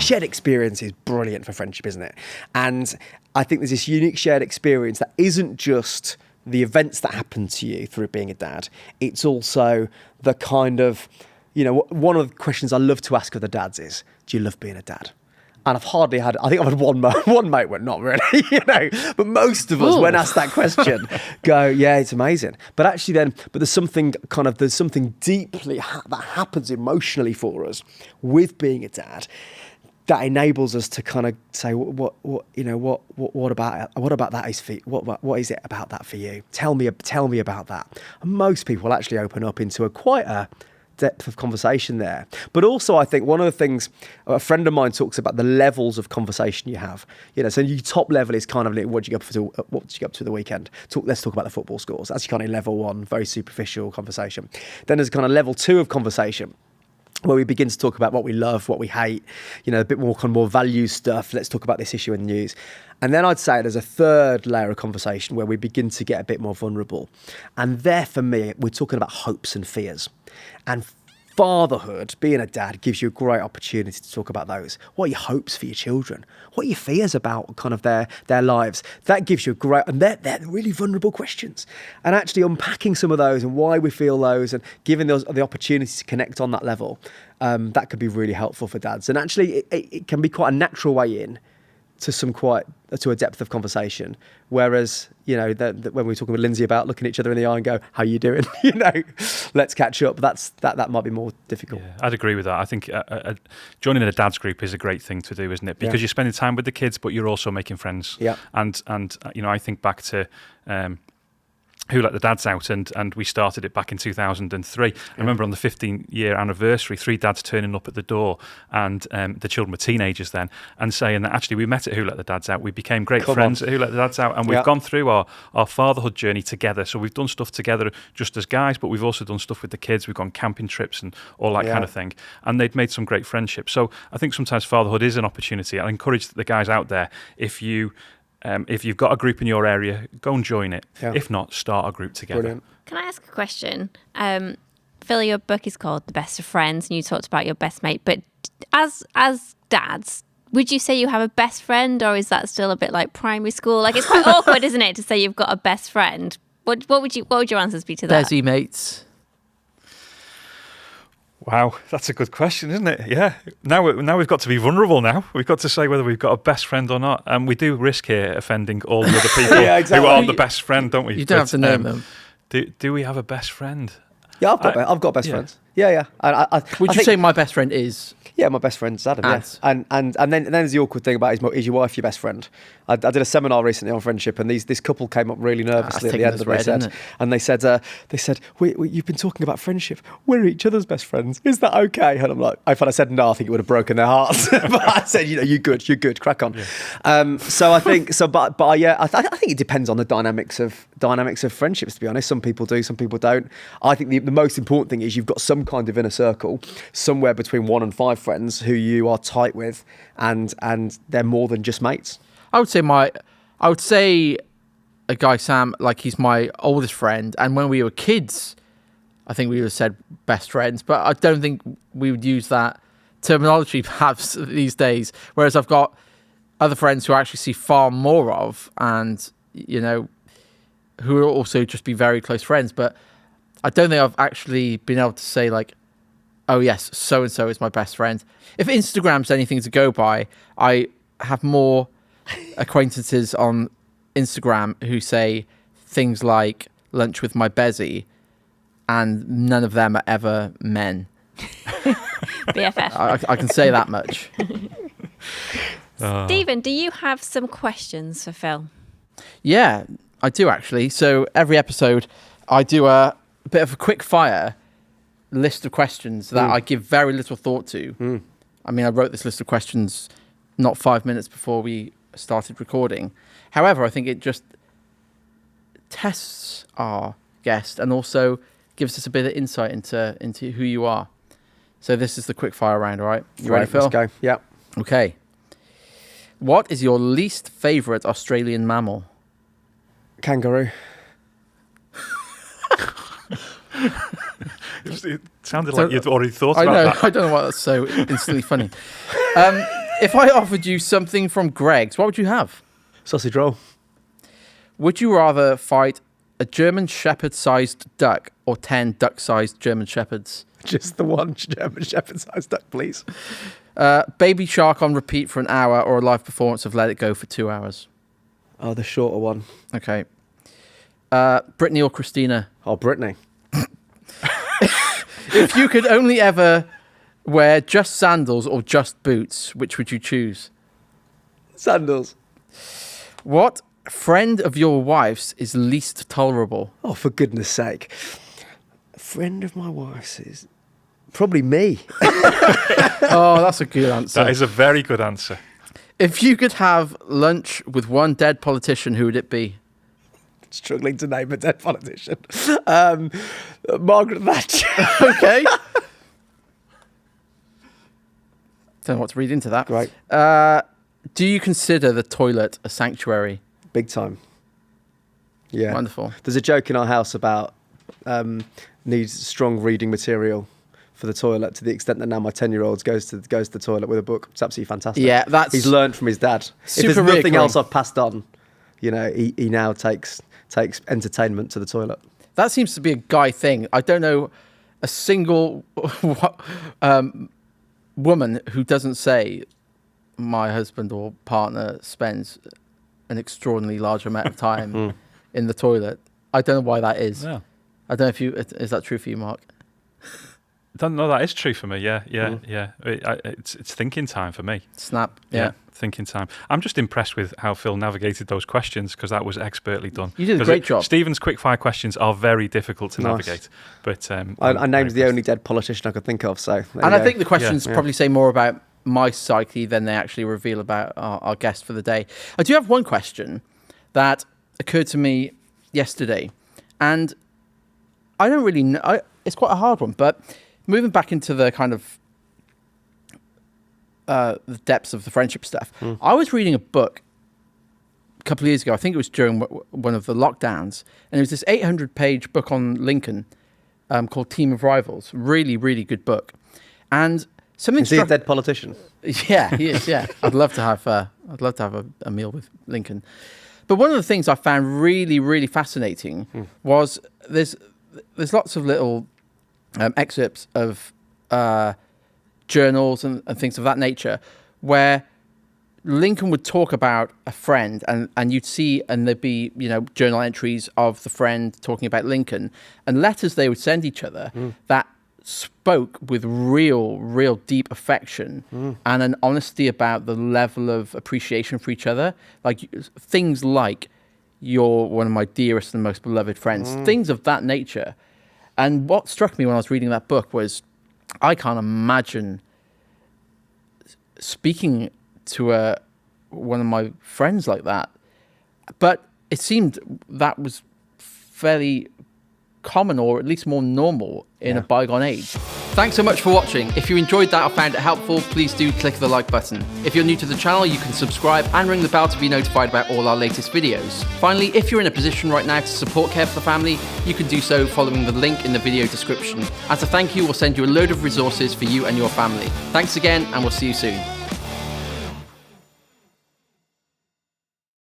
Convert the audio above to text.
shared experience is brilliant for friendship, isn't it? And I think there's this unique shared experience that isn't just the events that happen to you through being a dad. It's also the kind of, one of the questions I love to ask of the dads is, do you love being a dad? And I think I've had one mate went, not really, but most of us, when asked that question, go, yeah, it's amazing. But actually there's something deeply that happens emotionally for us with being a dad that enables us to kind of say, what about that is for you? What is it about that for you? Tell me about that. And most people actually open up into quite a depth of conversation there. But also, I think one of the things, a friend of mine talks about the levels of conversation you have. So your top level is kind of like, what did you get up to the weekend? Let's talk about the football scores. That's kind of level one, very superficial conversation. Then there's kind of level two of conversation, where we begin to talk about what we love, what we hate, a bit more kind of more value stuff. Let's talk about this issue in the news. And then I'd say there's a third layer of conversation where we begin to get a bit more vulnerable. And there, for me, we're talking about hopes and fears. And fatherhood, being a dad, gives you a great opportunity to talk about those. What are your hopes for your children? What are your fears about kind of their lives? That gives you and they're really vulnerable questions. And actually unpacking some of those and why we feel those and giving those the opportunity to connect on that level, that could be really helpful for dads. And actually it can be quite a natural way in to a depth of conversation. Whereas, when we were talking with Lindsay about looking each other in the eye and go, how are you doing? Let's catch up. That might be more difficult. Yeah, I'd agree with that. I think joining a dad's group is a great thing to do, isn't it? Because you're spending time with the kids, but you're also making friends. Yeah. And I think back to Who Let the Dads Out, and we started it back in 2003. I remember on the 15-year anniversary, 3 dads turning up at the door, and the children were teenagers then, and saying that actually we met at Who Let the Dads Out, we became great friends at Who Let the Dads Out, and we've gone through our fatherhood journey together. So we've done stuff together just as guys, but we've also done stuff with the kids. We've gone camping trips and all that kind of thing, and they'd made some great friendships. So I think sometimes fatherhood is an opportunity. I encourage the guys out there, if you've got a group in your area, go and join it. Yeah. If not, start a group together. Brilliant. Can I ask a question? Phil, your book is called The Best of Friends, and you talked about your best mate. But as dads, would you say you have a best friend, or is that still a bit like primary school? Like, it's quite awkward, isn't it, to say you've got a best friend? What would your answers be to that? Desi mates. Wow, that's a good question, isn't it? Yeah. Now we've got to be vulnerable now. We've got to say whether we've got a best friend or not. And we do risk here offending all the other people who aren't the best friend, don't we? You don't have to name them. Do we have a best friend? Yeah, I've got best friends. Yeah. Would you say my best friend is? Yeah, my best friend's Adam. Yes, and then there's the awkward thing about is your wife your best friend? I did a seminar recently on friendship, and this couple came up really nervously at the end, and they said, you've been talking about friendship. We're each other's best friends. Is that okay? And I'm like, if I said no, I think it would have broken their hearts. But I said, you're good, crack on. Yeah. So I think I think it depends on the dynamics of friendships. To be honest, some people do, some people don't. I think the most important thing is you've got some kind of inner circle, somewhere between 1 and 5 friends who you are tight with, and they're more than just mates. I would say a guy, Sam, like, he's my oldest friend, and when we were kids, I think we would have said best friends, but I don't think we would use that terminology perhaps these days. Whereas I've got other friends who I actually see far more of, and who will also just be very close friends. But I don't think I've actually been able to say, like, oh yes, so and so is my best friend. If Instagram's anything to go by, I have more acquaintances on Instagram who say things like lunch with my Bezzy, and none of them are ever men. BFF. I can say that much. Stephen, do you have some questions for Phil? Yeah, I do actually. So every episode, I do a bit of a quick fire list of questions that I give very little thought to. I mean, I wrote this list of questions not 5 minutes before we started recording. However, I think it just tests our guest and also gives us a bit of insight into who you are. So this is the quick fire round, all right? You ready, Phil? Let's go. Yeah. Okay. What is your least favourite Australian mammal? Kangaroo. It sounded like you'd already thought about that. I don't know why that's so instantly funny. If I offered you something from Greg's, what would you have? Sausage roll. Would you rather fight a German Shepherd-sized duck or 10 duck-sized German Shepherds? Just the one German Shepherd-sized duck, please. Baby Shark on repeat for an hour or a live performance of Let It Go for 2 hours? Oh, the shorter one. Okay. Brittany or Christina? Oh, Brittany. If you could only ever wear just sandals or just boots, which would you choose? Sandals. What friend of your wife's is least tolerable? Oh, for goodness sake. A friend of my wife's is probably me. Oh, that's a good answer. That is a very good answer. If you could have lunch with one dead politician, who would it be? Struggling to name a dead politician. Margaret Thatcher. Okay. Don't know what to read into that. Great. Do you consider the toilet a sanctuary? Big time. Yeah. Wonderful. There's a joke in our house about needs strong reading material for the toilet, to the extent that now my 10-year-old goes to the toilet with a book. It's absolutely fantastic. Yeah, he's learned from his dad. Super If there's nothing reoccurring. else I've passed on, he now takes entertainment to the toilet. That seems to be a guy thing. I don't know a single woman who doesn't say my husband or partner spends an extraordinarily large amount of time in the toilet. I don't know why that is. Yeah. I don't know is that true for you, Mark? No, that is true for me. Yeah. It's thinking time for me. Snap. Yeah. Thinking time. I'm just impressed with how Phil navigated those questions, because that was expertly done. You did a great job. Stephen's quickfire questions are very difficult to Nice. navigate. But I named the only dead politician I could think of. So, And I think the questions Yeah. probably say more about my psyche than they actually reveal about our guest for the day. I do have one question that occurred to me yesterday, and I don't really know. It's quite a hard one, but moving back into the kind of the depths of the friendship stuff, I was reading a book a couple of years ago. I think it was during one of the lockdowns, and it was this 800-page book on Lincoln called Team of Rivals. Really, really good book. And something Is he a struck. dead politician? Yeah, he is. Yeah, I'd love to have a meal with Lincoln. But one of the things I found really, really fascinating was there's lots of little excerpts of journals and things of that nature where Lincoln would talk about a friend, and you'd see, and there'd be, journal entries of the friend talking about Lincoln, and letters they would send each other that spoke with real deep affection and an honesty about the level of appreciation for each other. Like things like, "You're one of my dearest and most beloved friends," things of that nature. And what struck me when I was reading that book was, I can't imagine speaking to one of my friends like that. But it seemed that was fairly common, or at least more normal in a bygone age. Thanks so much for watching. If you enjoyed that or found it helpful, please do click the like button. If you're new to the channel, you can subscribe and ring the bell to be notified about all our latest videos. Finally, if you're in a position right now to support Care for the Family, you can do so following the link in the video description. As a thank you, we'll send you a load of resources for you and your family. Thanks again, and we'll see you soon.